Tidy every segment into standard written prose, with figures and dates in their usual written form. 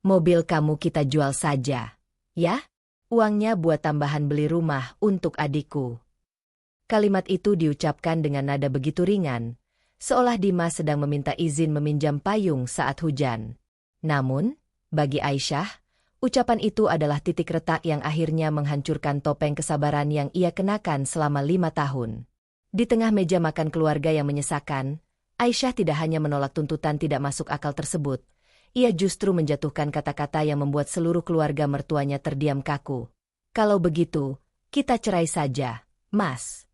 Mobil kamu kita jual saja, ya? Uangnya buat tambahan beli rumah untuk adikku. Kalimat itu diucapkan dengan nada begitu ringan, seolah Dimas sedang meminta izin meminjam payung saat hujan. Namun, bagi Aisyah, ucapan itu adalah titik retak yang akhirnya menghancurkan topeng kesabaran yang ia kenakan selama 5 tahun. Di tengah meja makan keluarga yang menyesakan, Aisyah tidak hanya menolak tuntutan tidak masuk akal tersebut, ia justru menjatuhkan kata-kata yang membuat seluruh keluarga mertuanya terdiam kaku. Kalau begitu, kita cerai saja, Mas.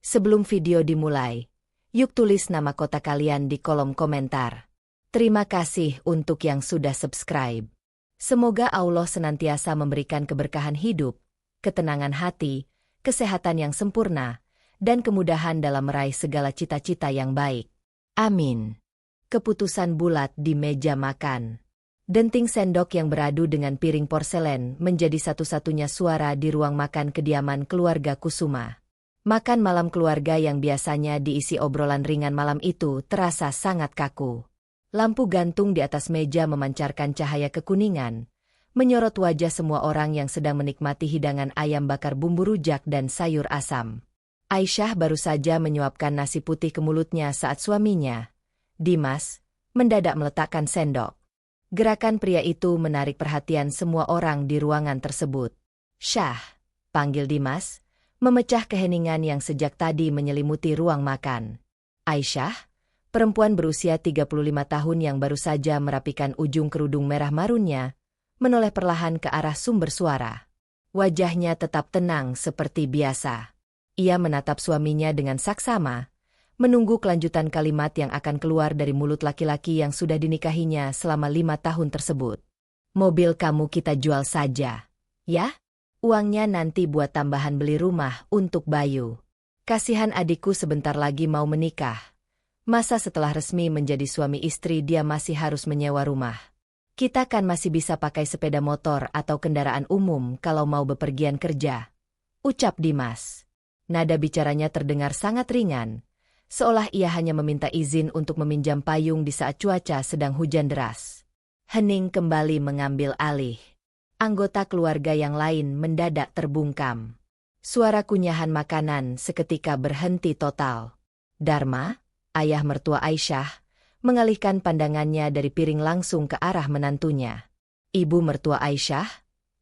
Sebelum video dimulai, yuk tulis nama kota kalian di kolom komentar. Terima kasih untuk yang sudah subscribe. Semoga Allah senantiasa memberikan keberkahan hidup, ketenangan hati, kesehatan yang sempurna, dan kemudahan dalam meraih segala cita-cita yang baik. Amin. Keputusan bulat di meja makan. Denting sendok yang beradu dengan piring porselen menjadi satu-satunya suara di ruang makan kediaman keluarga Kusuma. Makan malam keluarga yang biasanya diisi obrolan ringan malam itu terasa sangat kaku. Lampu gantung di atas meja memancarkan cahaya kekuningan, menyorot wajah semua orang yang sedang menikmati hidangan ayam bakar bumbu rujak dan sayur asam. Aisyah baru saja menyuapkan nasi putih ke mulutnya saat suaminya, Dimas, mendadak meletakkan sendok. Gerakan pria itu menarik perhatian semua orang di ruangan tersebut. "Syah," panggil Dimas, memecah keheningan yang sejak tadi menyelimuti ruang makan. Aisyah, perempuan berusia 35 tahun yang baru saja merapikan ujung kerudung merah marunnya, menoleh perlahan ke arah sumber suara. Wajahnya tetap tenang seperti biasa. Ia menatap suaminya dengan saksama, menunggu kelanjutan kalimat yang akan keluar dari mulut laki-laki yang sudah dinikahinya selama 5 tahun tersebut. "Mobil kamu kita jual saja, ya? Uangnya nanti buat tambahan beli rumah untuk Bayu. Kasihan adikku sebentar lagi mau menikah. Masa setelah resmi menjadi suami istri dia masih harus menyewa rumah? Kita kan masih bisa pakai sepeda motor atau kendaraan umum kalau mau bepergian kerja," ucap Dimas. Nada bicaranya terdengar sangat ringan, seolah ia hanya meminta izin untuk meminjam payung di saat cuaca sedang hujan deras. Hening kembali mengambil alih. Anggota keluarga yang lain mendadak terbungkam. Suara kunyahan makanan seketika berhenti total. Dharma, ayah mertua Aisyah, mengalihkan pandangannya dari piring langsung ke arah menantunya. Ibu mertua Aisyah,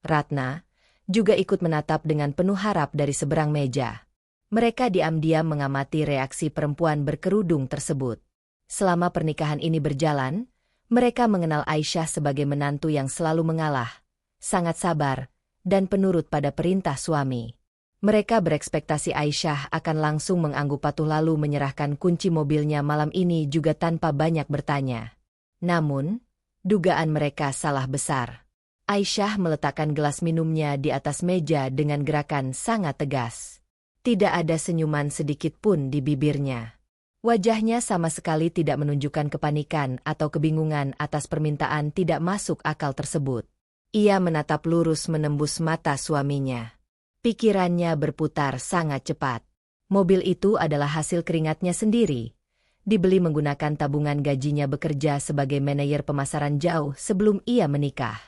Ratna, juga ikut menatap dengan penuh harap dari seberang meja. Mereka diam-diam mengamati reaksi perempuan berkerudung tersebut. Selama pernikahan ini berjalan, mereka mengenal Aisyah sebagai menantu yang selalu mengalah, sangat sabar, dan penurut pada perintah suami. Mereka berekspektasi Aisyah akan langsung mengangguk patuh lalu menyerahkan kunci mobilnya malam ini juga tanpa banyak bertanya. Namun, dugaan mereka salah besar. Aisyah meletakkan gelas minumnya di atas meja dengan gerakan sangat tegas. Tidak ada senyuman sedikit pun di bibirnya. Wajahnya sama sekali tidak menunjukkan kepanikan atau kebingungan atas permintaan tidak masuk akal tersebut. Ia menatap lurus menembus mata suaminya. Pikirannya berputar sangat cepat. Mobil itu adalah hasil keringatnya sendiri. Dibeli menggunakan tabungan gajinya bekerja sebagai manajer pemasaran jauh sebelum ia menikah.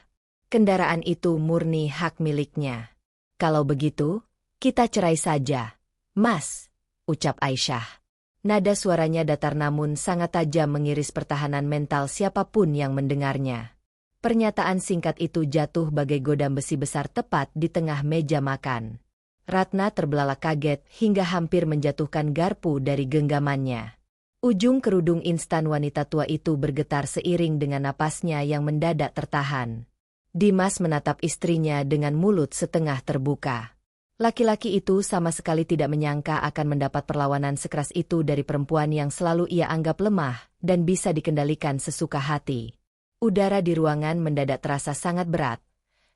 Kendaraan itu murni hak miliknya. "Kalau begitu, kita cerai saja, Mas," ucap Aisyah. Nada suaranya datar namun sangat tajam mengiris pertahanan mental siapapun yang mendengarnya. Pernyataan singkat itu jatuh bagai godam besi besar tepat di tengah meja makan. Ratna terbelalak kaget hingga hampir menjatuhkan garpu dari genggamannya. Ujung kerudung instan wanita tua itu bergetar seiring dengan napasnya yang mendadak tertahan. Dimas menatap istrinya dengan mulut setengah terbuka. Laki-laki itu sama sekali tidak menyangka akan mendapat perlawanan sekeras itu dari perempuan yang selalu ia anggap lemah dan bisa dikendalikan sesuka hati. Udara di ruangan mendadak terasa sangat berat,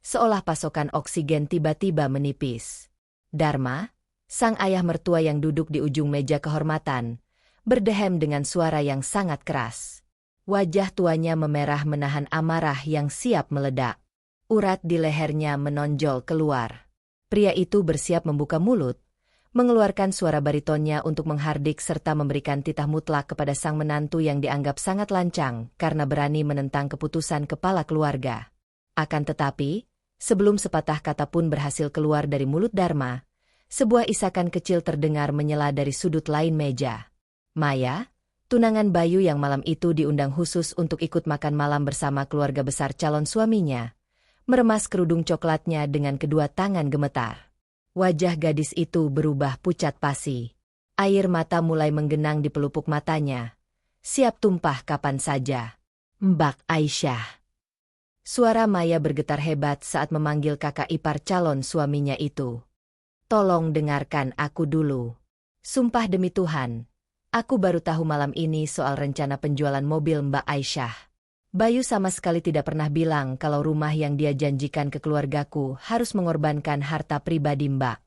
seolah pasokan oksigen tiba-tiba menipis. Dharma, sang ayah mertua yang duduk di ujung meja kehormatan, berdehem dengan suara yang sangat keras. Wajah tuanya memerah menahan amarah yang siap meledak. Urat di lehernya menonjol keluar. Pria itu bersiap membuka mulut, mengeluarkan suara baritonnya untuk menghardik serta memberikan titah mutlak kepada sang menantu yang dianggap sangat lancang karena berani menentang keputusan kepala keluarga. Akan tetapi, sebelum sepatah kata pun berhasil keluar dari mulut Dharma, sebuah isakan kecil terdengar menyela dari sudut lain meja. Maya, tunangan Bayu yang malam itu diundang khusus untuk ikut makan malam bersama keluarga besar calon suaminya, meremas kerudung coklatnya dengan kedua tangan gemetar. Wajah gadis itu berubah pucat pasi. Air mata mulai menggenang di pelupuk matanya. Siap tumpah kapan saja. Mbak Aisyah. Suara Maya bergetar hebat saat memanggil kakak ipar calon suaminya itu. Tolong dengarkan aku dulu. Sumpah demi Tuhan, aku baru tahu malam ini soal rencana penjualan mobil Mbak Aisyah. Bayu sama sekali tidak pernah bilang kalau rumah yang dia janjikan ke keluargaku harus mengorbankan harta pribadi Mbak.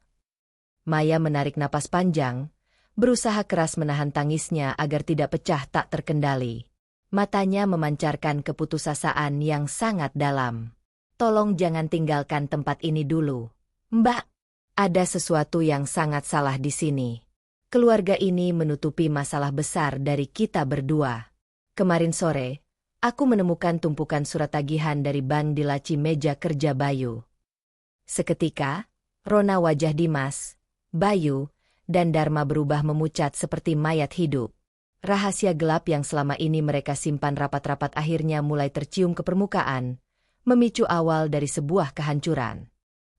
Maya menarik napas panjang, berusaha keras menahan tangisnya agar tidak pecah tak terkendali. Matanya memancarkan keputusasaan yang sangat dalam. Tolong jangan tinggalkan tempat ini dulu. Mbak, ada sesuatu yang sangat salah di sini. Keluarga ini menutupi masalah besar dari kita berdua. Kemarin sore, aku menemukan tumpukan surat tagihan dari bank di laci meja kerja Bayu. Seketika, rona wajah Dimas, Bayu, dan Dharma berubah memucat seperti mayat hidup. Rahasia gelap yang selama ini mereka simpan rapat-rapat akhirnya mulai tercium ke permukaan, memicu awal dari sebuah kehancuran.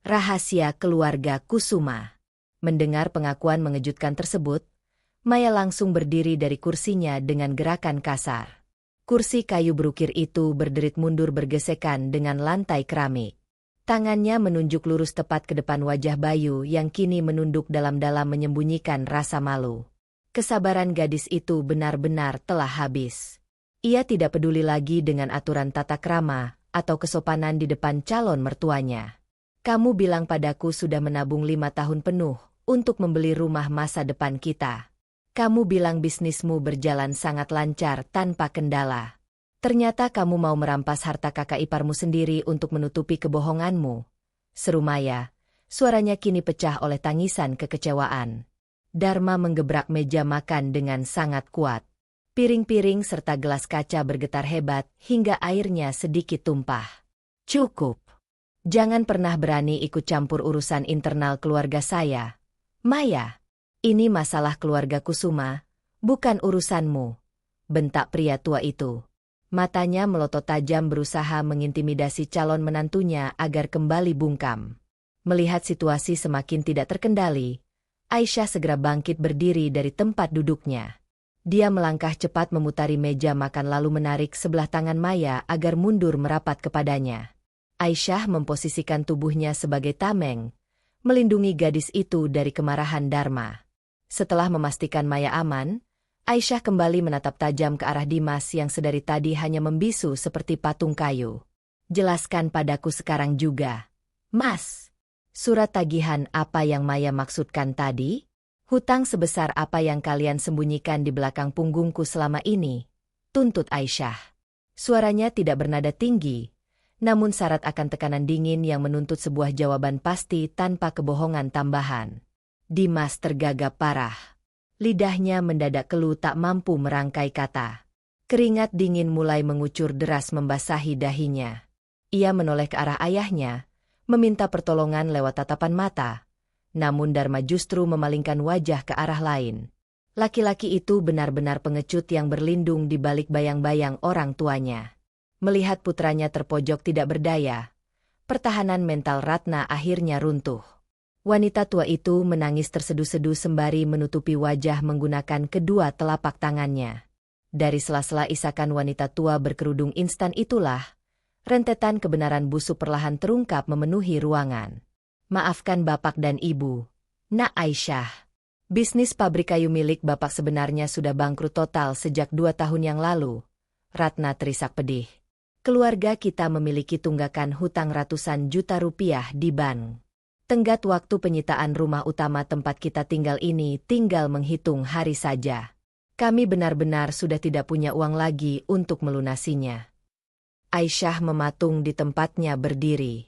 Rahasia keluarga Kusuma. Mendengar pengakuan mengejutkan tersebut, Maya langsung berdiri dari kursinya dengan gerakan kasar. Kursi kayu berukir itu berderit mundur bergesekan dengan lantai keramik. Tangannya menunjuk lurus tepat ke depan wajah Bayu yang kini menunduk dalam-dalam menyembunyikan rasa malu. Kesabaran gadis itu benar-benar telah habis. Ia tidak peduli lagi dengan aturan tata krama atau kesopanan di depan calon mertuanya. Kamu bilang padaku sudah menabung 5 tahun penuh untuk membeli rumah masa depan kita. Kamu bilang bisnismu berjalan sangat lancar tanpa kendala. Ternyata kamu mau merampas harta kakak iparmu sendiri untuk menutupi kebohonganmu. Seru Maya, suaranya kini pecah oleh tangisan kekecewaan. Dharma menggebrak meja makan dengan sangat kuat. Piring-piring serta gelas kaca bergetar hebat hingga airnya sedikit tumpah. Cukup. Jangan pernah berani ikut campur urusan internal keluarga saya. Maya. Ini masalah keluarga Kusuma, bukan urusanmu, bentak pria tua itu. Matanya melotot tajam berusaha mengintimidasi calon menantunya agar kembali bungkam. Melihat situasi semakin tidak terkendali, Aisyah segera bangkit berdiri dari tempat duduknya. Dia melangkah cepat memutari meja makan lalu menarik sebelah tangan Maya agar mundur merapat kepadanya. Aisyah memposisikan tubuhnya sebagai tameng, melindungi gadis itu dari kemarahan Dharma. Setelah memastikan Maya aman, Aisyah kembali menatap tajam ke arah Dimas yang sedari tadi hanya membisu seperti patung kayu. Jelaskan padaku sekarang juga. Mas, surat tagihan apa yang Maya maksudkan tadi? Hutang sebesar apa yang kalian sembunyikan di belakang punggungku selama ini? Tuntut Aisyah. Suaranya tidak bernada tinggi, namun syarat akan tekanan dingin yang menuntut sebuah jawaban pasti tanpa kebohongan tambahan. Dimas tergagap parah. Lidahnya mendadak keluh tak mampu merangkai kata. Keringat dingin mulai mengucur deras membasahi dahinya. Ia menoleh ke arah ayahnya, meminta pertolongan lewat tatapan mata. Namun Dharma justru memalingkan wajah ke arah lain. Laki-laki itu benar-benar pengecut yang berlindung di balik bayang-bayang orang tuanya. Melihat putranya terpojok tidak berdaya, pertahanan mental Ratna akhirnya runtuh. Wanita tua itu menangis terseduh-seduh sembari menutupi wajah menggunakan kedua telapak tangannya. Dari sela-sela isakan wanita tua berkerudung instan itulah, rentetan kebenaran busuk perlahan terungkap memenuhi ruangan. Maafkan Bapak dan Ibu, Nak Aisyah. Bisnis pabrik kayu milik Bapak sebenarnya sudah bangkrut total sejak 2 tahun yang lalu. Ratna terisak pedih. Keluarga kita memiliki tunggakan hutang ratusan juta rupiah di bank. Tenggat waktu penyitaan rumah utama tempat kita tinggal ini tinggal menghitung hari saja. Kami benar-benar sudah tidak punya uang lagi untuk melunasinya. Aisyah mematung di tempatnya berdiri.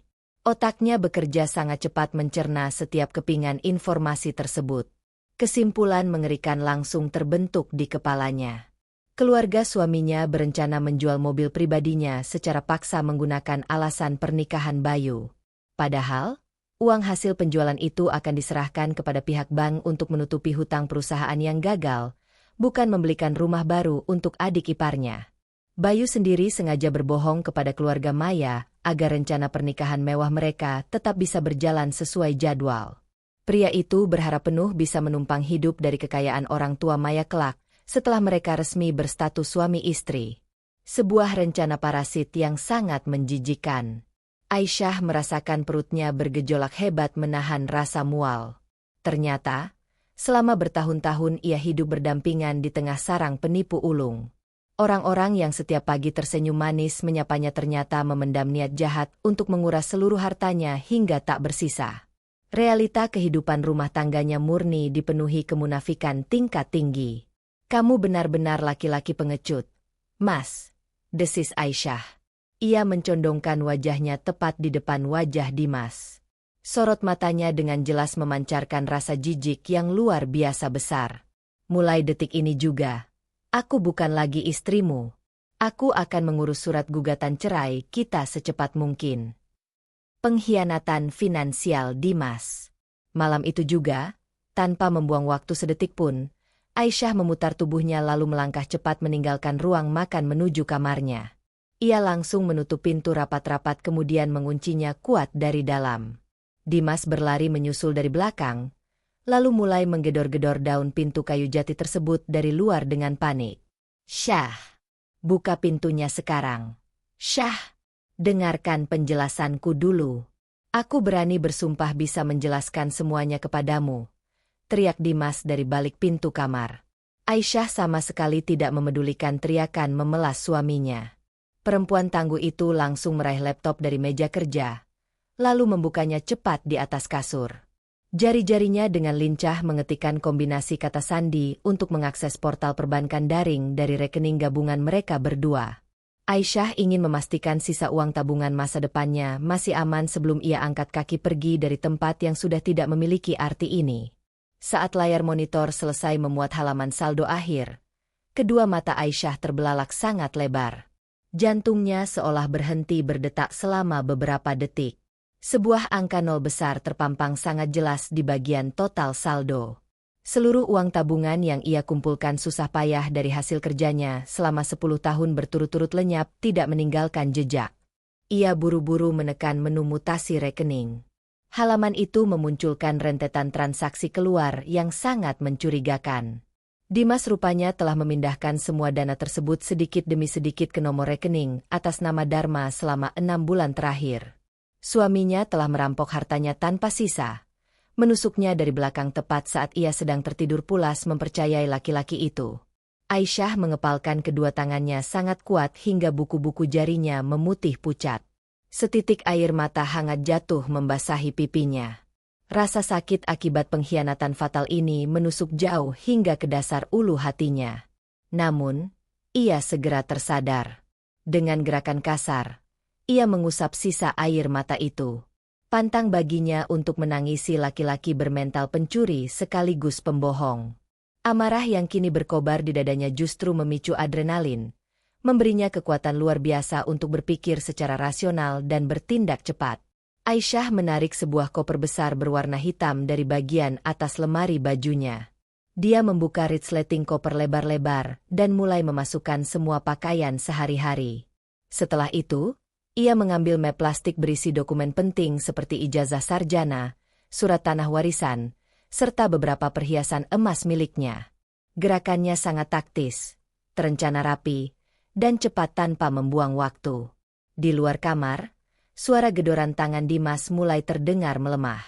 Otaknya bekerja sangat cepat mencerna setiap kepingan informasi tersebut. Kesimpulan mengerikan langsung terbentuk di kepalanya. Keluarga suaminya berencana menjual mobil pribadinya secara paksa menggunakan alasan pernikahan Bayu. Padahal, uang hasil penjualan itu akan diserahkan kepada pihak bank untuk menutupi hutang perusahaan yang gagal, bukan membelikan rumah baru untuk adik iparnya. Bayu sendiri sengaja berbohong kepada keluarga Maya agar rencana pernikahan mewah mereka tetap bisa berjalan sesuai jadwal. Pria itu berharap penuh bisa menumpang hidup dari kekayaan orang tua Maya kelak setelah mereka resmi berstatus suami istri. Sebuah rencana parasit yang sangat menjijikan. Aisyah merasakan perutnya bergejolak hebat menahan rasa mual. Ternyata, selama bertahun-tahun ia hidup berdampingan di tengah sarang penipu ulung. Orang-orang yang setiap pagi tersenyum manis menyapanya ternyata memendam niat jahat untuk menguras seluruh hartanya hingga tak bersisa. Realita kehidupan rumah tangganya murni dipenuhi kemunafikan tingkat tinggi. "Kamu benar-benar laki-laki pengecut, Mas," desis Aisyah. Ia mencondongkan wajahnya tepat di depan wajah Dimas. Sorot matanya dengan jelas memancarkan rasa jijik yang luar biasa besar. "Mulai detik ini juga, aku bukan lagi istrimu. Aku akan mengurus surat gugatan cerai kita secepat mungkin." Pengkhianatan finansial Dimas. Malam itu juga, tanpa membuang waktu sedetik pun, Aisyah memutar tubuhnya lalu melangkah cepat meninggalkan ruang makan menuju kamarnya. Ia langsung menutup pintu rapat-rapat kemudian menguncinya kuat dari dalam. Dimas berlari menyusul dari belakang, lalu mulai menggedor-gedor daun pintu kayu jati tersebut dari luar dengan panik. "Syah, buka pintunya sekarang. Syah, dengarkan penjelasanku dulu. Aku berani bersumpah bisa menjelaskan semuanya kepadamu," teriak Dimas dari balik pintu kamar. Aisyah sama sekali tidak memedulikan teriakan memelas suaminya. Perempuan tangguh itu langsung meraih laptop dari meja kerja, lalu membukanya cepat di atas kasur. Jari-jarinya dengan lincah mengetikkan kombinasi kata sandi untuk mengakses portal perbankan daring dari rekening gabungan mereka berdua. Aisyah ingin memastikan sisa uang tabungan masa depannya masih aman sebelum ia angkat kaki pergi dari tempat yang sudah tidak memiliki arti ini. Saat layar monitor selesai memuat halaman saldo akhir, kedua mata Aisyah terbelalak sangat lebar. Jantungnya seolah berhenti berdetak selama beberapa detik. Sebuah angka nol besar terpampang sangat jelas di bagian total saldo. Seluruh uang tabungan yang ia kumpulkan susah payah dari hasil kerjanya selama 10 tahun berturut-turut lenyap tidak meninggalkan jejak. Ia buru-buru menekan menu mutasi rekening. Halaman itu memunculkan rentetan transaksi keluar yang sangat mencurigakan. Dimas rupanya telah memindahkan semua dana tersebut sedikit demi sedikit ke nomor rekening atas nama Dharma selama 6 bulan terakhir. Suaminya telah merampok hartanya tanpa sisa, menusuknya dari belakang tepat saat ia sedang tertidur pulas mempercayai laki-laki itu. Aisyah mengepalkan kedua tangannya sangat kuat hingga buku-buku jarinya memutih pucat. Setitik air mata hangat jatuh membasahi pipinya. Rasa sakit akibat pengkhianatan fatal ini menusuk jauh hingga ke dasar ulu hatinya. Namun, ia segera tersadar. Dengan gerakan kasar, ia mengusap sisa air mata itu. Pantang baginya untuk menangisi laki-laki bermental pencuri sekaligus pembohong. Amarah yang kini berkobar di dadanya justru memicu adrenalin, memberinya kekuatan luar biasa untuk berpikir secara rasional dan bertindak cepat. Aisyah menarik sebuah koper besar berwarna hitam dari bagian atas lemari bajunya. Dia membuka resleting koper lebar-lebar dan mulai memasukkan semua pakaian sehari-hari. Setelah itu, ia mengambil map plastik berisi dokumen penting seperti ijazah sarjana, surat tanah warisan, serta beberapa perhiasan emas miliknya. Gerakannya sangat taktis, terencana rapi, dan cepat tanpa membuang waktu. Di luar kamar, suara gedoran tangan Dimas mulai terdengar melemah.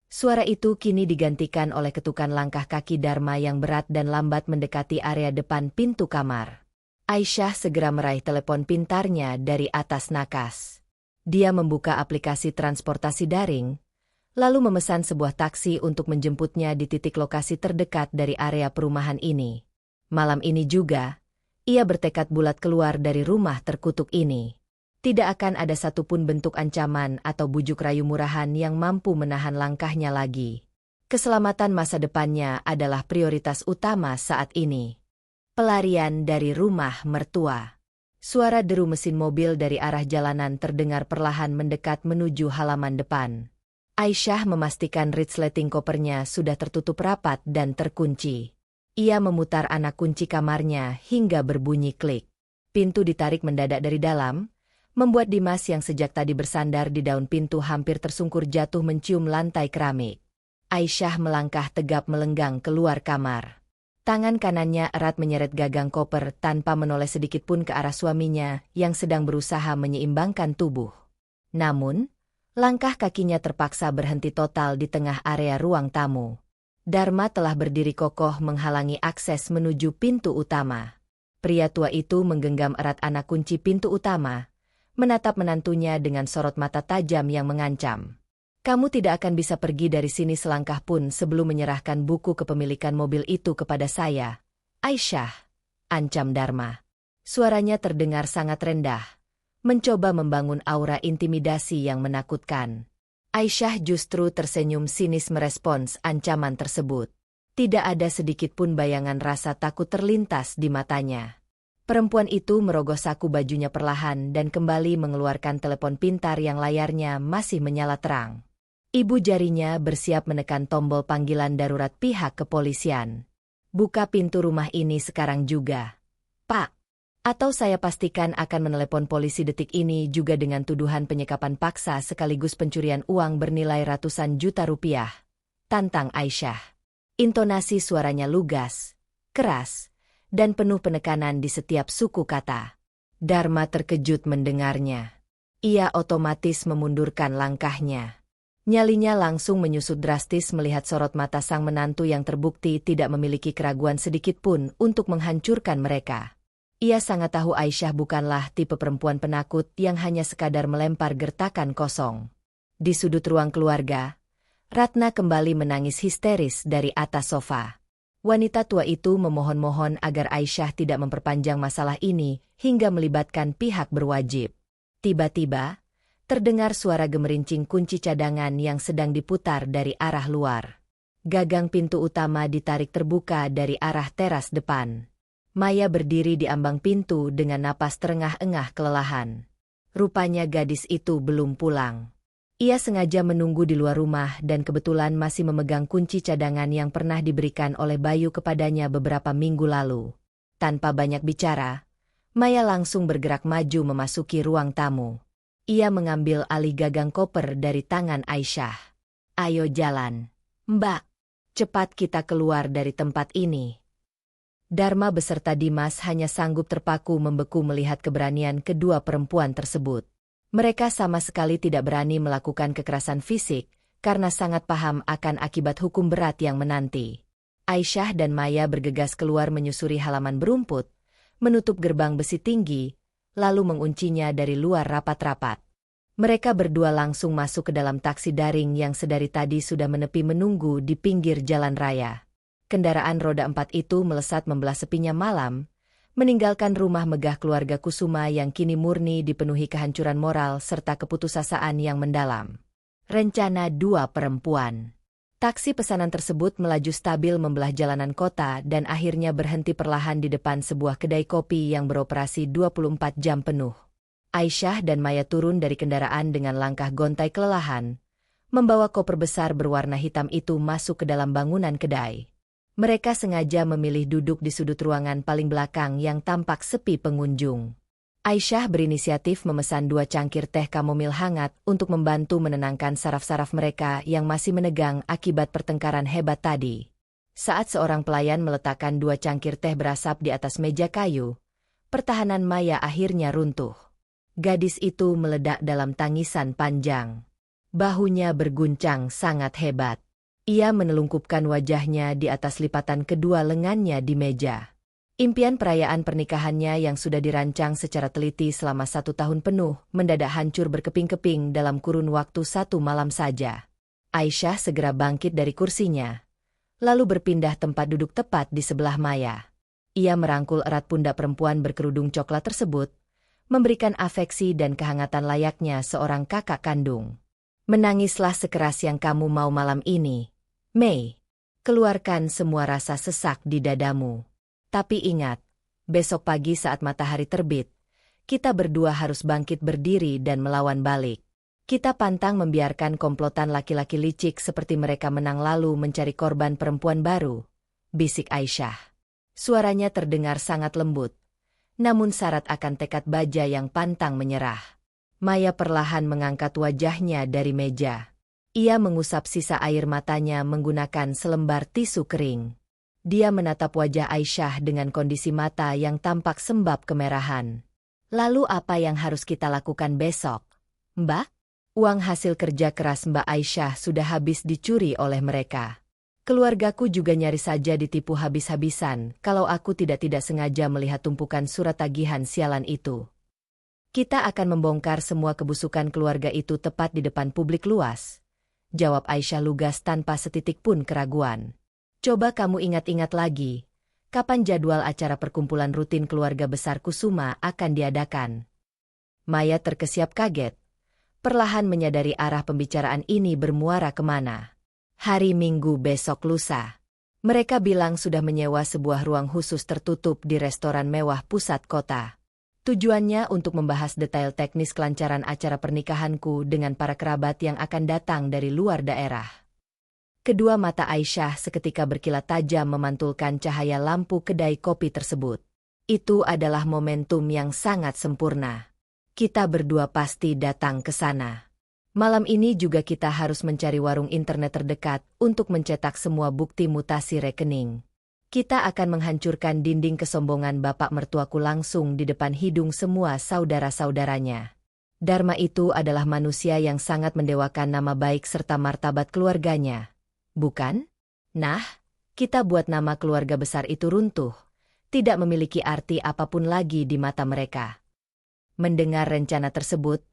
Suara itu kini digantikan oleh ketukan langkah kaki Dharma yang berat dan lambat mendekati area depan pintu kamar. Aisyah segera meraih telepon pintarnya dari atas nakas. Dia membuka aplikasi transportasi daring, lalu memesan sebuah taksi untuk menjemputnya di titik lokasi terdekat dari area perumahan ini. Malam ini juga, ia bertekad bulat keluar dari rumah terkutuk ini. Tidak akan ada satupun bentuk ancaman atau bujuk rayu murahan yang mampu menahan langkahnya lagi. Keselamatan masa depannya adalah prioritas utama saat ini. Pelarian dari rumah mertua. Suara deru mesin mobil dari arah jalanan terdengar perlahan mendekat menuju halaman depan. Aisyah memastikan resleting kopernya sudah tertutup rapat dan terkunci. Ia memutar anak kunci kamarnya hingga berbunyi klik. Pintu ditarik mendadak dari dalam, membuat Dimas yang sejak tadi bersandar di daun pintu hampir tersungkur jatuh mencium lantai keramik. Aisyah melangkah tegap melenggang keluar kamar. Tangan kanannya erat menyeret gagang koper tanpa menoleh sedikitpun ke arah suaminya yang sedang berusaha menyeimbangkan tubuh. Namun, langkah kakinya terpaksa berhenti total di tengah area ruang tamu. Dharma telah berdiri kokoh menghalangi akses menuju pintu utama. Pria tua itu menggenggam erat anak kunci pintu utama, menatap menantunya dengan sorot mata tajam yang mengancam. Kamu tidak akan bisa pergi dari sini selangkah pun sebelum menyerahkan buku kepemilikan mobil itu kepada saya. Aisyah, ancam Dharma. Suaranya terdengar sangat rendah, mencoba membangun aura intimidasi yang menakutkan. Aisyah justru tersenyum sinis merespons ancaman tersebut. Tidak ada sedikit pun bayangan rasa takut terlintas di matanya. Perempuan itu merogoh saku bajunya perlahan dan kembali mengeluarkan telepon pintar yang layarnya masih menyala terang. Ibu jarinya bersiap menekan tombol panggilan darurat pihak kepolisian. Buka pintu rumah ini sekarang juga, Pak. Atau saya pastikan akan menelepon polisi detik ini juga dengan tuduhan penyekapan paksa sekaligus pencurian uang bernilai ratusan juta rupiah. Tantang Aisyah. Intonasi suaranya lugas, keras, dan penuh penekanan di setiap suku kata. Dharma terkejut mendengarnya. Ia otomatis memundurkan langkahnya. Nyalinya langsung menyusut drastis melihat sorot mata sang menantu yang terbukti tidak memiliki keraguan sedikitpun untuk menghancurkan mereka. Ia sangat tahu Aisyah bukanlah tipe perempuan penakut yang hanya sekadar melempar gertakan kosong. Di sudut ruang keluarga, Ratna kembali menangis histeris dari atas sofa. Wanita tua itu memohon-mohon agar Aisyah tidak memperpanjang masalah ini hingga melibatkan pihak berwajib. Tiba-tiba, terdengar suara gemerincing kunci cadangan yang sedang diputar dari arah luar. Gagang pintu utama ditarik terbuka dari arah teras depan. Maya berdiri di ambang pintu dengan napas terengah-engah kelelahan. Rupanya gadis itu belum pulang. Ia sengaja menunggu di luar rumah dan kebetulan masih memegang kunci cadangan yang pernah diberikan oleh Bayu kepadanya beberapa minggu lalu. Tanpa banyak bicara, Maya langsung bergerak maju memasuki ruang tamu. Ia mengambil alih gagang koper dari tangan Aisyah. Ayo jalan, Mbak. Cepat kita keluar dari tempat ini. Dharma beserta Dimas hanya sanggup terpaku membeku melihat keberanian kedua perempuan tersebut. Mereka sama sekali tidak berani melakukan kekerasan fisik, karena sangat paham akan akibat hukum berat yang menanti. Aisyah dan Maya bergegas keluar menyusuri halaman berumput, menutup gerbang besi tinggi, lalu menguncinya dari luar rapat-rapat. Mereka berdua langsung masuk ke dalam taksi daring yang sedari tadi sudah menepi menunggu di pinggir jalan raya. Kendaraan roda 4 itu melesat membelah sepinya malam, meninggalkan rumah megah keluarga Kusuma yang kini murni dipenuhi kehancuran moral serta keputusasaan yang mendalam. Rencana dua perempuan. Taksi pesanan tersebut melaju stabil membelah jalanan kota dan akhirnya berhenti perlahan di depan sebuah kedai kopi yang beroperasi 24 jam penuh. Aisyah dan Maya turun dari kendaraan dengan langkah gontai kelelahan, membawa koper besar berwarna hitam itu masuk ke dalam bangunan kedai. Mereka sengaja memilih duduk di sudut ruangan paling belakang yang tampak sepi pengunjung. Aisyah berinisiatif memesan 2 cangkir teh kamomil hangat untuk membantu menenangkan saraf-saraf mereka yang masih menegang akibat pertengkaran hebat tadi. Saat seorang pelayan meletakkan 2 cangkir teh berasap di atas meja kayu, pertahanan Maya akhirnya runtuh. Gadis itu meledak dalam tangisan panjang. Bahunya berguncang sangat hebat. Ia menelungkupkan wajahnya di atas lipatan kedua lengannya di meja. Impian perayaan pernikahannya yang sudah dirancang secara teliti selama 1 tahun penuh mendadak hancur berkeping-keping dalam kurun waktu 1 malam saja. Aisyah segera bangkit dari kursinya, lalu berpindah tempat duduk tepat di sebelah Maya. Ia merangkul erat pundak perempuan berkerudung coklat tersebut, memberikan afeksi dan kehangatan layaknya seorang kakak kandung. Menangislah sekeras yang kamu mau malam ini, Mei. Keluarkan semua rasa sesak di dadamu. Tapi ingat, besok pagi saat matahari terbit, kita berdua harus bangkit berdiri dan melawan balik. Kita pantang membiarkan komplotan laki-laki licik seperti mereka menang lalu mencari korban perempuan baru, bisik Aisyah. Suaranya terdengar sangat lembut, namun syarat akan tekad baja yang pantang menyerah. Maya perlahan mengangkat wajahnya dari meja. Ia mengusap sisa air matanya menggunakan selembar tisu kering. Dia menatap wajah Aisyah dengan kondisi mata yang tampak sembab kemerahan. Lalu apa yang harus kita lakukan besok, Mbak? Uang hasil kerja keras Mbak Aisyah sudah habis dicuri oleh mereka. Keluargaku juga nyaris saja ditipu habis-habisan kalau aku tidak sengaja melihat tumpukan surat tagihan sialan itu. Kita akan membongkar semua kebusukan keluarga itu tepat di depan publik luas, jawab Aisyah lugas tanpa setitik pun keraguan. Coba kamu ingat-ingat lagi, kapan jadwal acara perkumpulan rutin keluarga besar Kusuma akan diadakan? Maya terkesiap kaget, perlahan menyadari arah pembicaraan ini bermuara kemana. Hari Minggu besok lusa. Mereka bilang sudah menyewa sebuah ruang khusus tertutup di restoran mewah pusat kota. Tujuannya untuk membahas detail teknis kelancaran acara pernikahanku dengan para kerabat yang akan datang dari luar daerah. Kedua mata Aisyah seketika berkilat tajam memantulkan cahaya lampu kedai kopi tersebut. Itu adalah momentum yang sangat sempurna. Kita berdua pasti datang ke sana. Malam ini juga kita harus mencari warung internet terdekat untuk mencetak semua bukti mutasi rekening. Kita akan menghancurkan dinding kesombongan bapak mertuaku langsung di depan hidung semua saudara-saudaranya. Dharma itu adalah manusia yang sangat mendewakan nama baik serta martabat keluarganya. Bukan? Nah, kita buat nama keluarga besar itu runtuh. Tidak memiliki arti apapun lagi di mata mereka. Mendengar rencana tersebut,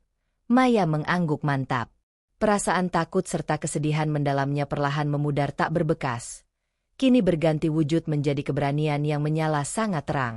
Maya mengangguk mantap. Perasaan takut serta kesedihan mendalamnya perlahan memudar tak berbekas. Kini berganti wujud menjadi keberanian yang menyala sangat terang.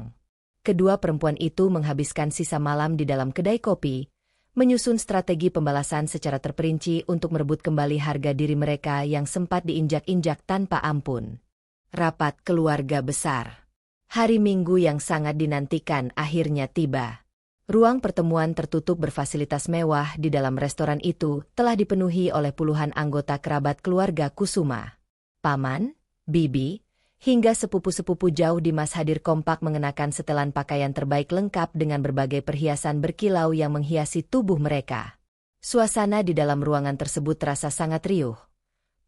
Kedua perempuan itu menghabiskan sisa malam di dalam kedai kopi, menyusun strategi pembalasan secara terperinci untuk merebut kembali harga diri mereka yang sempat diinjak-injak tanpa ampun. Rapat keluarga besar. Hari Minggu yang sangat dinantikan akhirnya tiba. Ruang pertemuan tertutup berfasilitas mewah di dalam restoran itu telah dipenuhi oleh puluhan anggota kerabat keluarga Kusuma. Paman, bibi, hingga sepupu-sepupu jauh Dimas hadir kompak mengenakan setelan pakaian terbaik lengkap dengan berbagai perhiasan berkilau yang menghiasi tubuh mereka. Suasana di dalam ruangan tersebut terasa sangat riuh,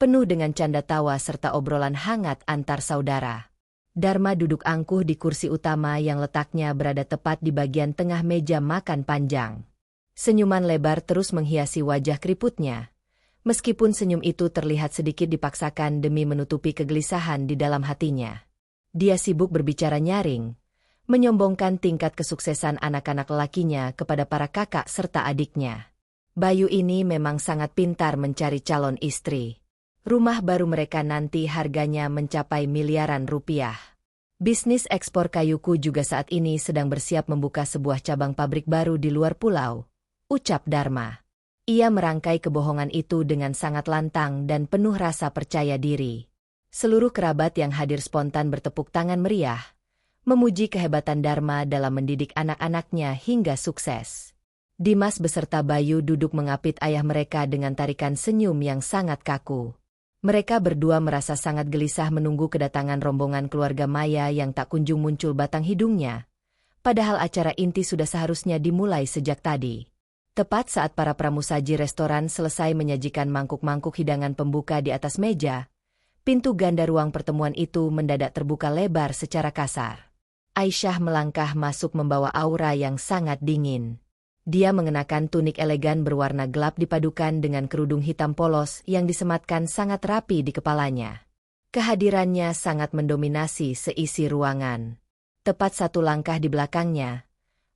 penuh dengan canda tawa serta obrolan hangat antar saudara. Dharma duduk angkuh di kursi utama yang letaknya berada tepat di bagian tengah meja makan panjang. Senyuman lebar terus menghiasi wajah keriputnya. Meskipun senyum itu terlihat sedikit dipaksakan demi menutupi kegelisahan di dalam hatinya. Dia sibuk berbicara nyaring, menyombongkan tingkat kesuksesan anak-anak lelakinya kepada para kakak serta adiknya. Bayu ini memang sangat pintar mencari calon istri. Rumah baru mereka nanti harganya mencapai miliaran rupiah. Bisnis ekspor kayuku juga saat ini sedang bersiap membuka sebuah cabang pabrik baru di luar pulau, ucap Dharma. Ia merangkai kebohongan itu dengan sangat lantang dan penuh rasa percaya diri. Seluruh kerabat yang hadir spontan bertepuk tangan meriah, memuji kehebatan Dharma dalam mendidik anak-anaknya hingga sukses. Dimas beserta Bayu duduk mengapit ayah mereka dengan tarikan senyum yang sangat kaku. Mereka berdua merasa sangat gelisah menunggu kedatangan rombongan keluarga Maya yang tak kunjung muncul batang hidungnya. Padahal acara inti sudah seharusnya dimulai sejak tadi. Tepat saat para pramusaji restoran selesai menyajikan mangkuk-mangkuk hidangan pembuka di atas meja, pintu ganda ruang pertemuan itu mendadak terbuka lebar secara kasar. Aisyah melangkah masuk membawa aura yang sangat dingin. Dia mengenakan tunik elegan berwarna gelap dipadukan dengan kerudung hitam polos yang disematkan sangat rapi di kepalanya. Kehadirannya sangat mendominasi seisi ruangan. Tepat satu langkah di belakangnya,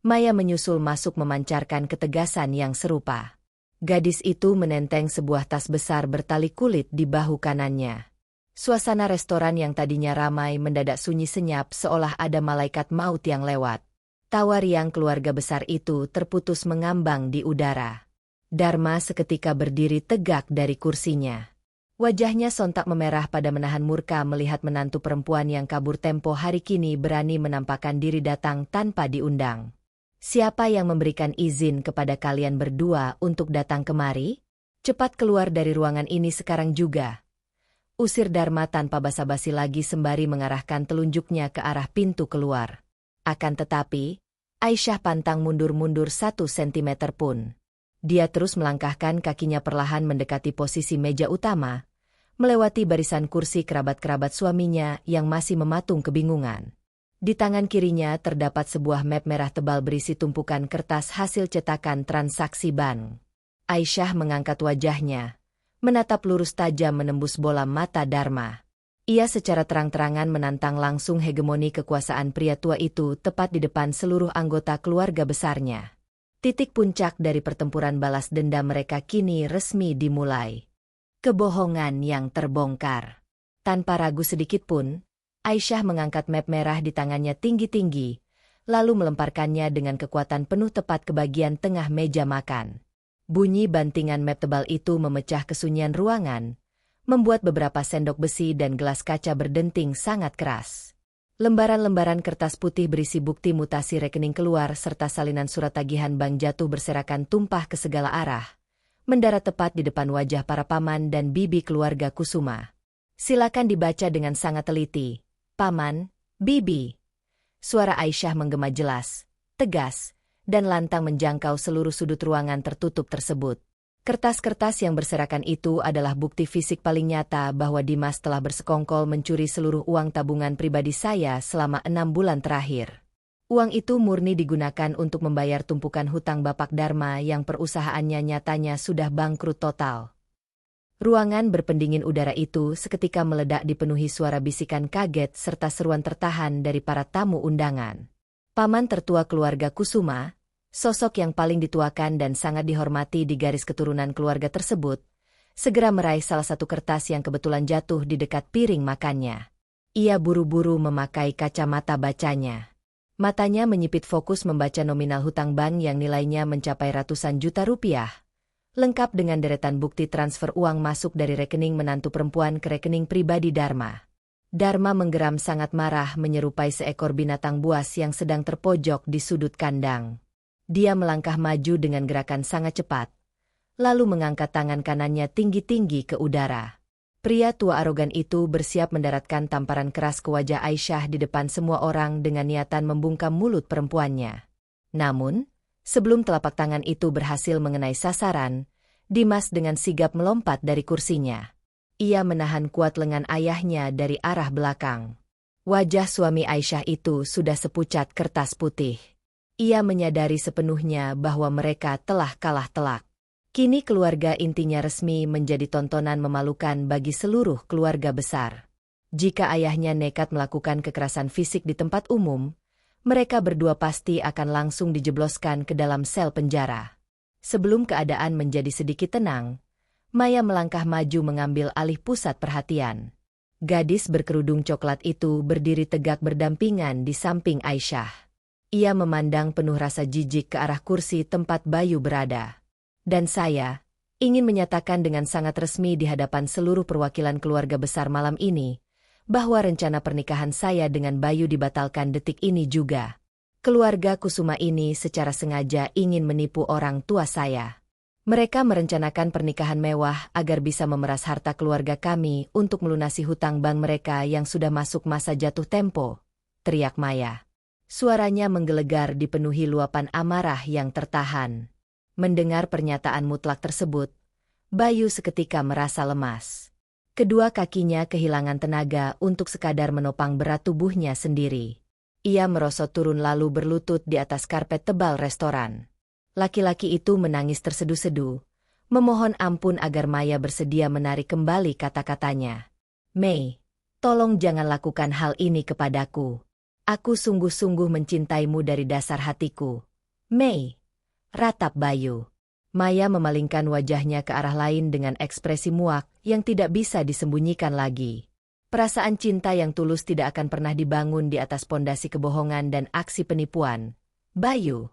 Maya menyusul masuk memancarkan ketegasan yang serupa. Gadis itu menenteng sebuah tas besar bertali kulit di bahu kanannya. Suasana restoran yang tadinya ramai mendadak sunyi senyap seolah ada malaikat maut yang lewat. Tawa riang keluarga besar itu terputus mengambang di udara. Dharma seketika berdiri tegak dari kursinya. Wajahnya sontak memerah pada menahan murka melihat menantu perempuan yang kabur tempo hari kini berani menampakkan diri datang tanpa diundang. Siapa yang memberikan izin kepada kalian berdua untuk datang kemari? Cepat keluar dari ruangan ini sekarang juga. Usir Dharma tanpa basa-basi lagi sembari mengarahkan telunjuknya ke arah pintu keluar. Akan tetapi, Aisyah pantang mundur-mundur 1 sentimeter pun. Dia terus melangkahkan kakinya perlahan mendekati posisi meja utama, melewati barisan kursi kerabat-kerabat suaminya yang masih mematung kebingungan. Di tangan kirinya terdapat sebuah map merah tebal berisi tumpukan kertas hasil cetakan transaksi bank. Aisyah mengangkat wajahnya, menatap lurus tajam menembus bola mata Dharma. Ia secara terang-terangan menantang langsung hegemoni kekuasaan pria tua itu tepat di depan seluruh anggota keluarga besarnya. Titik puncak dari pertempuran balas dendam mereka kini resmi dimulai. Kebohongan yang terbongkar. Tanpa ragu sedikit pun, Aisyah mengangkat map merah di tangannya tinggi-tinggi, lalu melemparkannya dengan kekuatan penuh tepat ke bagian tengah meja makan. Bunyi bantingan map tebal itu memecah kesunyian ruangan, membuat beberapa sendok besi dan gelas kaca berdenting sangat keras. Lembaran-lembaran kertas putih berisi bukti mutasi rekening keluar serta salinan surat tagihan bank jatuh berserakan tumpah ke segala arah, mendarat tepat di depan wajah para paman dan bibi keluarga Kusuma. Silakan dibaca dengan sangat teliti, Paman, Bibi. Suara Aisyah menggema jelas, tegas, dan lantang menjangkau seluruh sudut ruangan tertutup tersebut. Kertas-kertas yang berserakan itu adalah bukti fisik paling nyata bahwa Dimas telah bersekongkol mencuri seluruh uang tabungan pribadi saya selama 6 bulan terakhir. Uang itu murni digunakan untuk membayar tumpukan hutang Bapak Dharma yang perusahaannya nyatanya sudah bangkrut total. Ruangan berpendingin udara itu seketika meledak dipenuhi suara bisikan kaget serta seruan tertahan dari para tamu undangan. Paman tertua keluarga Kusuma, sosok yang paling dituakan dan sangat dihormati di garis keturunan keluarga tersebut, segera meraih salah satu kertas yang kebetulan jatuh di dekat piring makannya. Ia buru-buru memakai kacamata bacanya. Matanya menyipit fokus membaca nominal hutang bank yang nilainya mencapai ratusan juta rupiah, lengkap dengan deretan bukti transfer uang masuk dari rekening menantu perempuan ke rekening pribadi Dharma. Dharma menggeram sangat marah menyerupai seekor binatang buas yang sedang terpojok di sudut kandang. Dia melangkah maju dengan gerakan sangat cepat, lalu mengangkat tangan kanannya tinggi-tinggi ke udara. Pria tua arogan itu bersiap mendaratkan tamparan keras ke wajah Aisyah di depan semua orang dengan niatan membungkam mulut perempuannya. Namun, sebelum telapak tangan itu berhasil mengenai sasaran, Dimas dengan sigap melompat dari kursinya. Ia menahan kuat lengan ayahnya dari arah belakang. Wajah suami Aisyah itu sudah sepucat kertas putih. Ia menyadari sepenuhnya bahwa mereka telah kalah telak. Kini keluarga intinya resmi menjadi tontonan memalukan bagi seluruh keluarga besar. Jika ayahnya nekat melakukan kekerasan fisik di tempat umum, mereka berdua pasti akan langsung dijebloskan ke dalam sel penjara. Sebelum keadaan menjadi sedikit tenang, Maya melangkah maju mengambil alih pusat perhatian. Gadis berkerudung coklat itu berdiri tegak berdampingan di samping Aisyah. Ia memandang penuh rasa jijik ke arah kursi tempat Bayu berada. Dan saya ingin menyatakan dengan sangat resmi di hadapan seluruh perwakilan keluarga besar malam ini, bahwa rencana pernikahan saya dengan Bayu dibatalkan detik ini juga. Keluarga Kusuma ini secara sengaja ingin menipu orang tua saya. Mereka merencanakan pernikahan mewah agar bisa memeras harta keluarga kami untuk melunasi hutang bank mereka yang sudah masuk masa jatuh tempo, teriak Maya. Suaranya menggelegar dipenuhi luapan amarah yang tertahan. Mendengar pernyataan mutlak tersebut, Bayu seketika merasa lemas. Kedua kakinya kehilangan tenaga untuk sekadar menopang berat tubuhnya sendiri. Ia merosot turun lalu berlutut di atas karpet tebal restoran. Laki-laki itu menangis tersedu-sedu, memohon ampun agar Maya bersedia menarik kembali kata-katanya. "Mei, tolong jangan lakukan hal ini kepadaku. Aku sungguh-sungguh mencintaimu dari dasar hatiku. Mei," ratap Bayu. Maya memalingkan wajahnya ke arah lain dengan ekspresi muak yang tidak bisa disembunyikan lagi. Perasaan cinta yang tulus tidak akan pernah dibangun di atas pondasi kebohongan dan aksi penipuan, Bayu.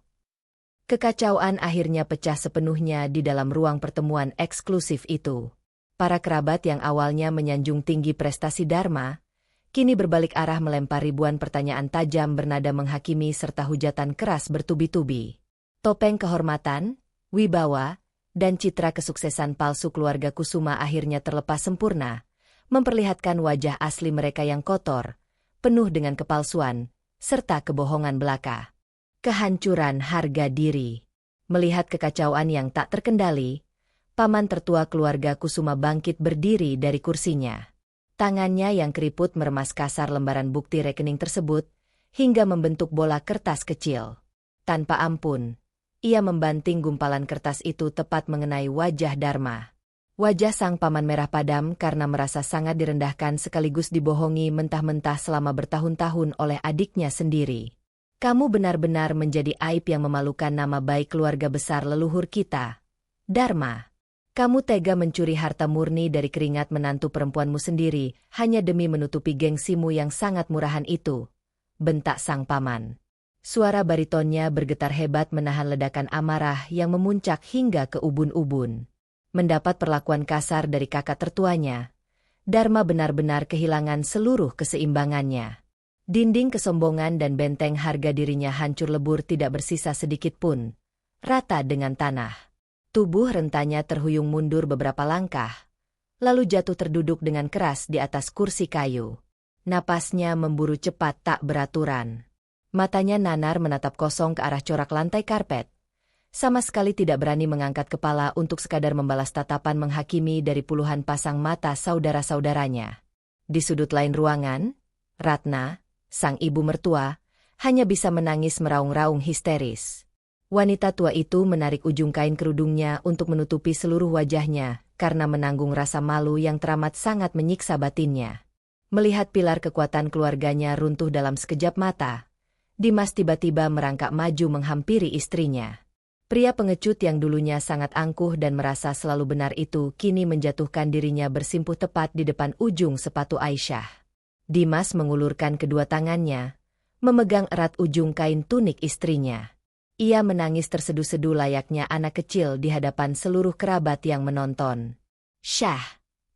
Kekacauan akhirnya pecah sepenuhnya di dalam ruang pertemuan eksklusif itu. Para kerabat yang awalnya menyanjung tinggi prestasi Dharma, kini berbalik arah melempar ribuan pertanyaan tajam bernada menghakimi serta hujatan keras bertubi-tubi. Topeng kehormatan, wibawa, dan citra kesuksesan palsu keluarga Kusuma akhirnya terlepas sempurna, memperlihatkan wajah asli mereka yang kotor, penuh dengan kepalsuan, serta kebohongan belaka. Kehancuran harga diri. Melihat kekacauan yang tak terkendali, paman tertua keluarga Kusuma bangkit berdiri dari kursinya. Tangannya yang keriput meremas kasar lembaran bukti rekening tersebut, hingga membentuk bola kertas kecil. Tanpa ampun, ia membanting gumpalan kertas itu tepat mengenai wajah Dharma. Wajah sang paman merah padam karena merasa sangat direndahkan sekaligus dibohongi mentah-mentah selama bertahun-tahun oleh adiknya sendiri. Kamu benar-benar menjadi aib yang memalukan nama baik keluarga besar leluhur kita. Dharma, kamu tega mencuri harta murni dari keringat menantu perempuanmu sendiri hanya demi menutupi gengsimu yang sangat murahan itu, bentak sang paman. Suara baritonnya bergetar hebat menahan ledakan amarah yang memuncak hingga ke ubun-ubun. Mendapat perlakuan kasar dari kakak tertuanya, Dharma benar-benar kehilangan seluruh keseimbangannya. Dinding kesombongan dan benteng harga dirinya hancur lebur tidak bersisa sedikit pun, rata dengan tanah. Tubuh rentanya terhuyung mundur beberapa langkah, lalu jatuh terduduk dengan keras di atas kursi kayu. Napasnya memburu cepat tak beraturan. Matanya nanar menatap kosong ke arah corak lantai karpet. Sama sekali tidak berani mengangkat kepala untuk sekadar membalas tatapan menghakimi dari puluhan pasang mata saudara-saudaranya. Di sudut lain ruangan, Ratna, sang ibu mertua, hanya bisa menangis meraung-raung histeris. Wanita tua itu menarik ujung kain kerudungnya untuk menutupi seluruh wajahnya karena menanggung rasa malu yang teramat sangat menyiksa batinnya. Melihat pilar kekuatan keluarganya runtuh dalam sekejap mata, Dimas tiba-tiba merangkak maju menghampiri istrinya. Pria pengecut yang dulunya sangat angkuh dan merasa selalu benar itu kini menjatuhkan dirinya bersimpuh tepat di depan ujung sepatu Aisyah. Dimas mengulurkan kedua tangannya, memegang erat ujung kain tunik istrinya. Ia menangis terseduh-seduh layaknya anak kecil di hadapan seluruh kerabat yang menonton. Syah,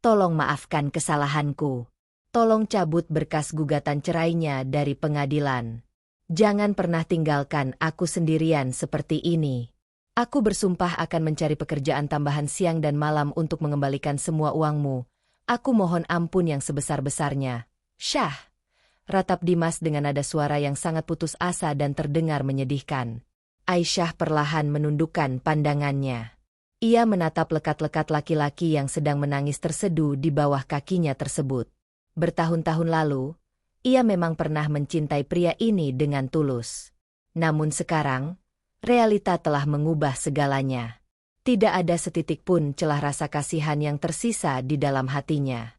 tolong maafkan kesalahanku. Tolong cabut berkas gugatan cerainya dari pengadilan. Jangan pernah tinggalkan aku sendirian seperti ini. Aku bersumpah akan mencari pekerjaan tambahan siang dan malam untuk mengembalikan semua uangmu. Aku mohon ampun yang sebesar-besarnya. Syah, ratap Dimas dengan nada suara yang sangat putus asa dan terdengar menyedihkan. Aisyah perlahan menundukkan pandangannya. Ia menatap lekat-lekat laki-laki yang sedang menangis terseduh di bawah kakinya tersebut. Bertahun-tahun lalu, ia memang pernah mencintai pria ini dengan tulus. Namun sekarang, realita telah mengubah segalanya. Tidak ada setitik pun celah rasa kasihan yang tersisa di dalam hatinya.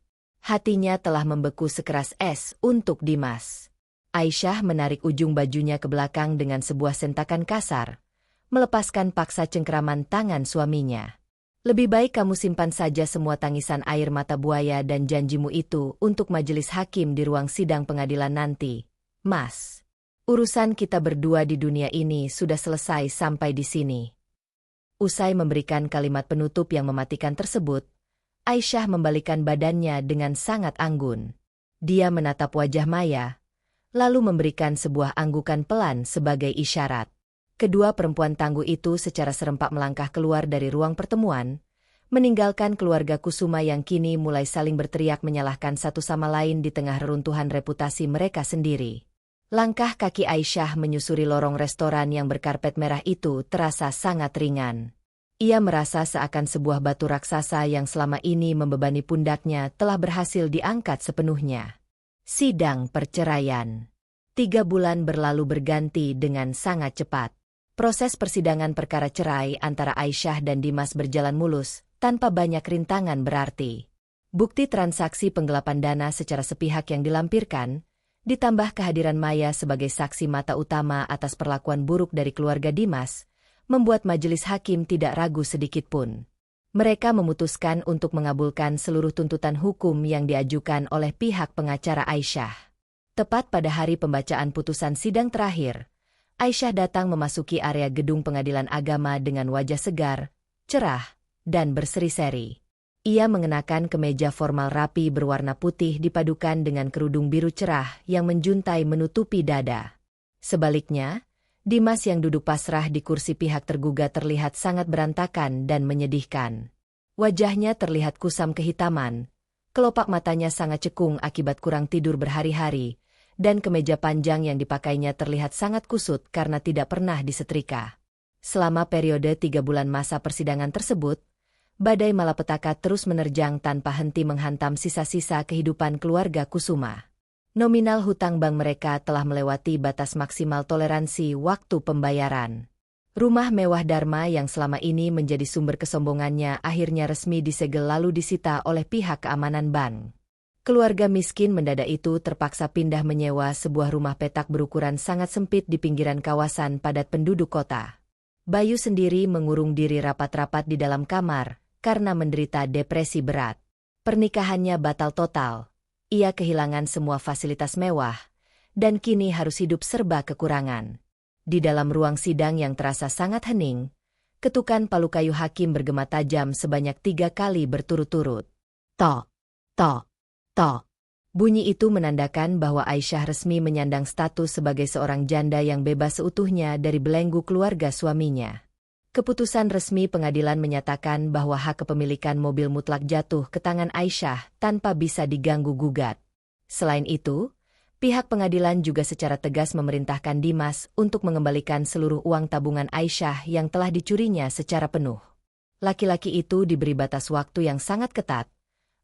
Hatinya telah membeku sekeras es untuk Dimas. Aisyah menarik ujung bajunya ke belakang dengan sebuah sentakan kasar, melepaskan paksa cengkeraman tangan suaminya. Lebih baik kamu simpan saja semua tangisan air mata buaya dan janjimu itu untuk majelis hakim di ruang sidang pengadilan nanti, Mas. Urusan kita berdua di dunia ini sudah selesai sampai di sini. Usai memberikan kalimat penutup yang mematikan tersebut, Aisyah membalikkan badannya dengan sangat anggun. Dia menatap wajah Maya, lalu memberikan sebuah anggukan pelan sebagai isyarat. Kedua perempuan tangguh itu secara serempak melangkah keluar dari ruang pertemuan, meninggalkan keluarga Kusuma yang kini mulai saling berteriak menyalahkan satu sama lain di tengah reruntuhan reputasi mereka sendiri. Langkah kaki Aisyah menyusuri lorong restoran yang berkarpet merah itu terasa sangat ringan. Ia merasa seakan sebuah batu raksasa yang selama ini membebani pundaknya telah berhasil diangkat sepenuhnya. Sidang perceraian. 3 bulan berlalu berganti dengan sangat cepat. Proses persidangan perkara cerai antara Aisyah dan Dimas berjalan mulus, tanpa banyak rintangan berarti. Bukti transaksi penggelapan dana secara sepihak yang dilampirkan, ditambah kehadiran Maya sebagai saksi mata utama atas perlakuan buruk dari keluarga Dimas, membuat majelis hakim tidak ragu sedikit pun. Mereka memutuskan untuk mengabulkan seluruh tuntutan hukum yang diajukan oleh pihak pengacara Aisyah. Tepat pada hari pembacaan putusan sidang terakhir, Aisyah datang memasuki area gedung pengadilan agama dengan wajah segar, cerah, dan berseri-seri. Ia mengenakan kemeja formal rapi berwarna putih dipadukan dengan kerudung biru cerah yang menjuntai menutupi dada. Sebaliknya, Dimas yang duduk pasrah di kursi pihak tergugat terlihat sangat berantakan dan menyedihkan. Wajahnya terlihat kusam kehitaman, kelopak matanya sangat cekung akibat kurang tidur berhari-hari, dan kemeja panjang yang dipakainya terlihat sangat kusut karena tidak pernah disetrika. Selama periode 3 bulan masa persidangan tersebut, badai malapetaka terus menerjang tanpa henti menghantam sisa-sisa kehidupan keluarga Kusuma. Nominal hutang bank mereka telah melewati batas maksimal toleransi waktu pembayaran. Rumah mewah Dharma yang selama ini menjadi sumber kesombongannya akhirnya resmi disegel lalu disita oleh pihak keamanan bank. Keluarga miskin mendadak itu terpaksa pindah menyewa sebuah rumah petak berukuran sangat sempit di pinggiran kawasan padat penduduk kota. Bayu sendiri mengurung diri rapat-rapat di dalam kamar karena menderita depresi berat. Pernikahannya batal total. Ia kehilangan semua fasilitas mewah, dan kini harus hidup serba kekurangan. Di dalam ruang sidang yang terasa sangat hening, ketukan palu kayu hakim bergema tajam sebanyak 3 kali berturut-turut. Tok, tok, tok. Bunyi itu menandakan bahwa Aisyah resmi menyandang status sebagai seorang janda yang bebas seutuhnya dari belenggu keluarga suaminya. Keputusan resmi pengadilan menyatakan bahwa hak kepemilikan mobil mutlak jatuh ke tangan Aisyah tanpa bisa diganggu-gugat. Selain itu, pihak pengadilan juga secara tegas memerintahkan Dimas untuk mengembalikan seluruh uang tabungan Aisyah yang telah dicurinya secara penuh. Laki-laki itu diberi batas waktu yang sangat ketat,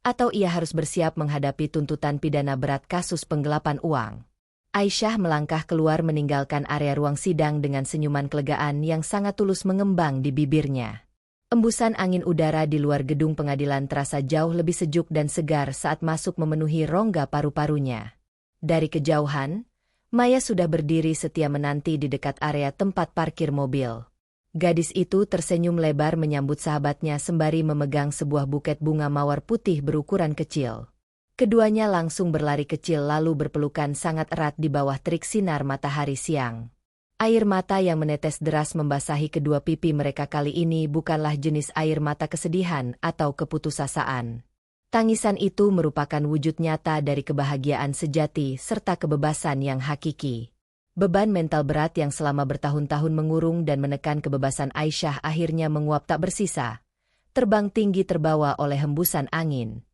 atau ia harus bersiap menghadapi tuntutan pidana berat kasus penggelapan uang. Aisyah melangkah keluar meninggalkan area ruang sidang dengan senyuman kelegaan yang sangat tulus mengembang di bibirnya. Embusan angin udara di luar gedung pengadilan terasa jauh lebih sejuk dan segar saat masuk memenuhi rongga paru-parunya. Dari kejauhan, Maya sudah berdiri setia menanti di dekat area tempat parkir mobil. Gadis itu tersenyum lebar menyambut sahabatnya sembari memegang sebuah buket bunga mawar putih berukuran kecil. Keduanya langsung berlari kecil lalu berpelukan sangat erat di bawah terik sinar matahari siang. Air mata yang menetes deras membasahi kedua pipi mereka kali ini bukanlah jenis air mata kesedihan atau keputusasaan. Tangisan itu merupakan wujud nyata dari kebahagiaan sejati serta kebebasan yang hakiki. Beban mental berat yang selama bertahun-tahun mengurung dan menekan kebebasan Aisyah akhirnya menguap tak bersisa, terbang tinggi terbawa oleh hembusan angin.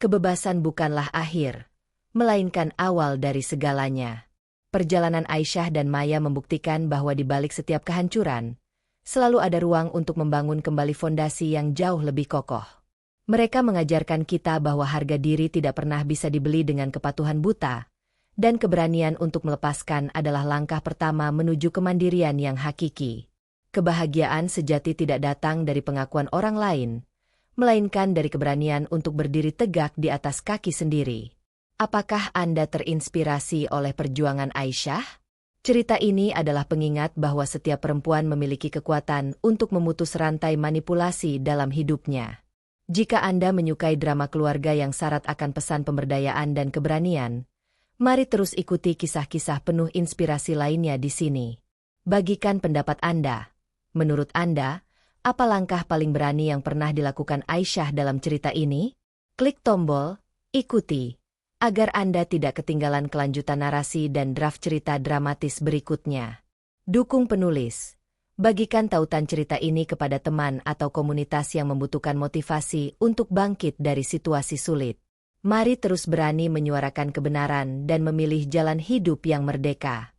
Kebebasan bukanlah akhir, melainkan awal dari segalanya. Perjalanan Aisyah dan Maya membuktikan bahwa di balik setiap kehancuran, selalu ada ruang untuk membangun kembali fondasi yang jauh lebih kokoh. Mereka mengajarkan kita bahwa harga diri tidak pernah bisa dibeli dengan kepatuhan buta, dan keberanian untuk melepaskan adalah langkah pertama menuju kemandirian yang hakiki. Kebahagiaan sejati tidak datang dari pengakuan orang lain, melainkan dari keberanian untuk berdiri tegak di atas kaki sendiri. Apakah Anda terinspirasi oleh perjuangan Aisyah? Cerita ini adalah pengingat bahwa setiap perempuan memiliki kekuatan untuk memutus rantai manipulasi dalam hidupnya. Jika Anda menyukai drama keluarga yang syarat akan pesan pemberdayaan dan keberanian, mari terus ikuti kisah-kisah penuh inspirasi lainnya di sini. Bagikan pendapat Anda. Menurut Anda, apa langkah paling berani yang pernah dilakukan Aisyah dalam cerita ini? Klik tombol ikuti agar Anda tidak ketinggalan kelanjutan narasi dan draft cerita dramatis berikutnya. Dukung penulis. Bagikan tautan cerita ini kepada teman atau komunitas yang membutuhkan motivasi untuk bangkit dari situasi sulit. Mari terus berani menyuarakan kebenaran dan memilih jalan hidup yang merdeka.